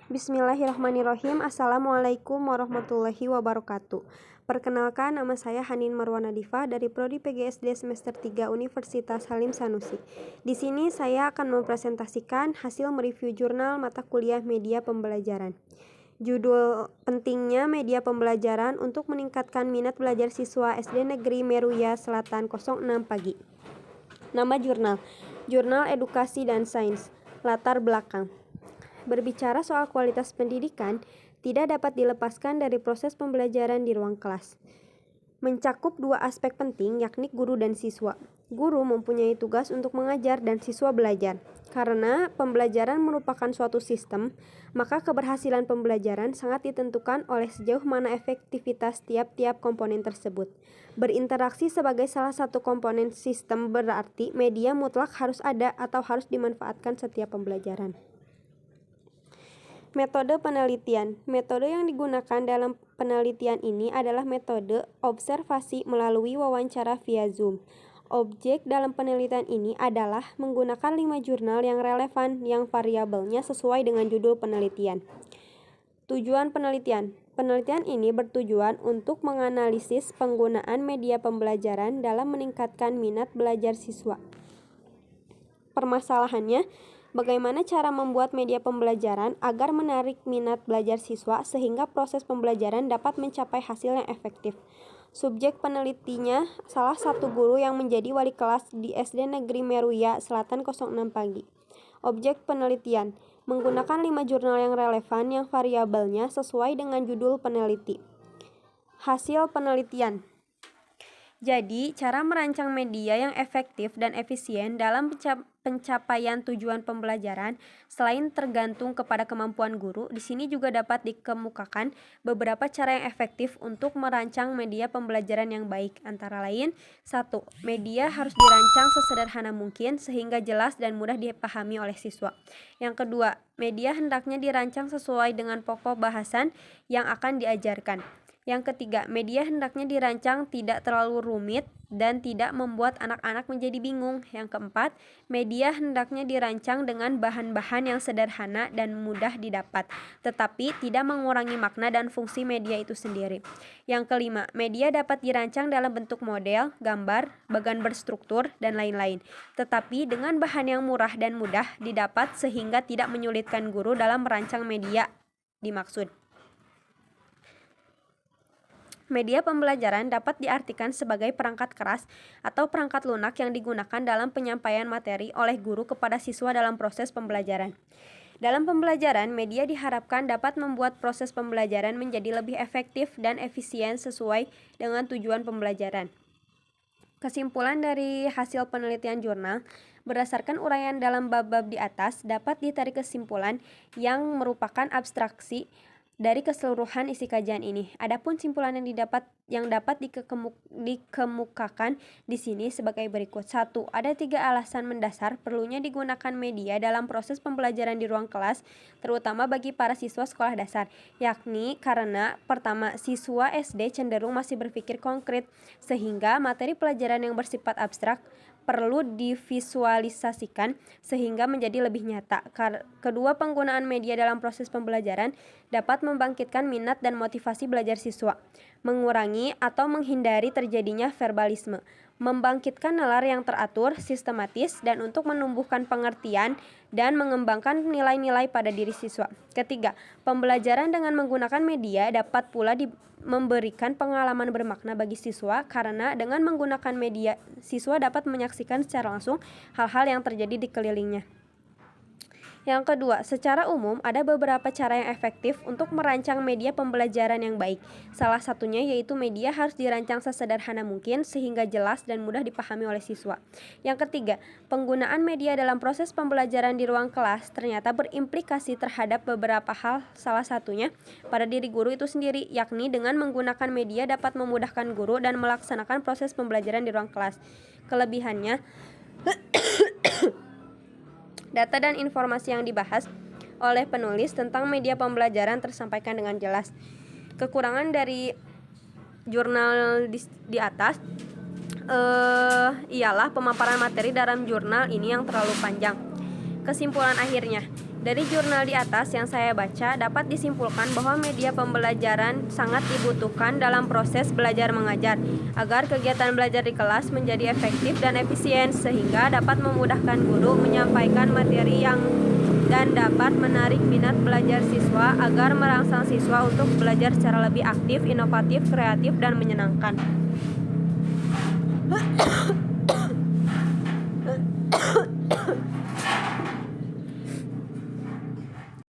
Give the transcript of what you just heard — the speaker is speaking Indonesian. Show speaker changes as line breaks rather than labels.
Bismillahirrahmanirrahim. Assalamualaikum warahmatullahi wabarakatuh. Perkenalkan, nama saya Hanin Marwana Diva dari Prodi PGSD semester 3 Universitas Halim Sanusi. Di sini saya akan mempresentasikan hasil mereview jurnal mata kuliah media pembelajaran. Judul pentingnya media pembelajaran untuk meningkatkan minat belajar siswa SD Negeri Meruya Selatan 06 Pagi. Nama jurnal, Jurnal Edukasi dan Sains. Latar belakang. Berbicara soal kualitas pendidikan, tidak dapat dilepaskan dari proses pembelajaran di ruang kelas. Mencakup dua aspek penting, yakni guru dan siswa. Guru mempunyai tugas untuk mengajar dan siswa belajar. Karena pembelajaran merupakan suatu sistem, maka keberhasilan pembelajaran sangat ditentukan oleh sejauh mana efektivitas tiap-tiap komponen tersebut. Berinteraksi sebagai salah satu komponen sistem berarti media mutlak harus ada atau harus dimanfaatkan setiap pembelajaran. Metode penelitian. Metode yang digunakan dalam penelitian ini adalah metode observasi melalui wawancara via Zoom. Objek dalam penelitian ini adalah menggunakan 5 jurnal yang relevan yang variabelnya sesuai dengan judul penelitian. Tujuan penelitian. Penelitian ini bertujuan untuk menganalisis penggunaan media pembelajaran dalam meningkatkan minat belajar siswa. Permasalahannya, bagaimana cara membuat media pembelajaran agar menarik minat belajar siswa sehingga proses pembelajaran dapat mencapai hasil yang efektif. Subjek penelitinya salah satu guru yang menjadi wali kelas di SD Negeri Meruya Selatan 06 Pagi. Objek penelitian menggunakan 5 jurnal yang relevan yang variabelnya sesuai dengan judul peneliti. Hasil penelitian. Jadi, cara merancang media yang efektif dan efisien dalam pencapaian tujuan pembelajaran selain tergantung kepada kemampuan guru, di sini juga dapat dikemukakan beberapa cara yang efektif untuk merancang media pembelajaran yang baik. Antara lain, 1. Media harus dirancang sesederhana mungkin sehingga jelas dan mudah dipahami oleh siswa. Yang kedua, media hendaknya dirancang sesuai dengan pokok bahasan yang akan diajarkan. Yang ketiga, media hendaknya dirancang tidak terlalu rumit dan tidak membuat anak-anak menjadi bingung. Yang keempat, media hendaknya dirancang dengan bahan-bahan yang sederhana dan mudah didapat, tetapi tidak mengurangi makna dan fungsi media itu sendiri. Yang kelima, media dapat dirancang dalam bentuk model, gambar, bagan berstruktur, dan lain-lain, tetapi dengan bahan yang murah dan mudah didapat sehingga tidak menyulitkan guru dalam merancang media dimaksud. Media pembelajaran dapat diartikan sebagai perangkat keras atau perangkat lunak yang digunakan dalam penyampaian materi oleh guru kepada siswa dalam proses pembelajaran. Dalam pembelajaran, media diharapkan dapat membuat proses pembelajaran menjadi lebih efektif dan efisien sesuai dengan tujuan pembelajaran. Kesimpulan dari hasil penelitian jurnal, berdasarkan uraian dalam bab-bab di atas, dapat ditarik kesimpulan yang merupakan abstraksi dari keseluruhan isi kajian ini. Adapun simpulan yang dapat dikemukakan di sini sebagai berikut. 1. Ada 3 alasan mendasar perlunya digunakan media dalam proses pembelajaran di ruang kelas, terutama bagi para siswa sekolah dasar, yakni karena pertama, siswa SD cenderung masih berpikir konkret, sehingga materi pelajaran yang bersifat abstrak perlu divisualisasikan sehingga menjadi lebih nyata. Kedua, penggunaan media dalam proses pembelajaran dapat membangkitkan minat dan motivasi belajar siswa, mengurangi atau menghindari terjadinya verbalisme, membangkitkan nalar yang teratur, sistematis, dan untuk menumbuhkan pengertian dan mengembangkan nilai-nilai pada diri siswa. Ketiga, pembelajaran dengan menggunakan media dapat pula memberikan pengalaman bermakna bagi siswa karena dengan menggunakan media, siswa dapat menyaksikan secara langsung hal-hal yang terjadi di kelilingnya. Yang kedua, secara umum ada beberapa cara yang efektif untuk merancang media pembelajaran yang baik. Salah satunya yaitu media harus dirancang sesederhana mungkin sehingga jelas dan mudah dipahami oleh siswa. Yang ketiga, penggunaan media dalam proses pembelajaran di ruang kelas ternyata berimplikasi terhadap beberapa hal, salah satunya pada diri guru itu sendiri, yakni dengan menggunakan media dapat memudahkan guru dan melaksanakan proses pembelajaran di ruang kelas. Kelebihannya, data dan informasi yang dibahas oleh penulis tentang media pembelajaran tersampaikan dengan jelas. Kekurangan dari jurnal di atas ialah pemaparan materi dalam jurnal ini yang terlalu panjang. Kesimpulan akhirnya, Dari jurnal di atas yang saya baca, dapat disimpulkan bahwa media pembelajaran sangat dibutuhkan dalam proses belajar mengajar, agar kegiatan belajar di kelas menjadi efektif dan efisien, sehingga dapat memudahkan guru menyampaikan materi dan dapat menarik minat belajar siswa agar merangsang siswa untuk belajar secara lebih aktif, inovatif, kreatif, dan menyenangkan.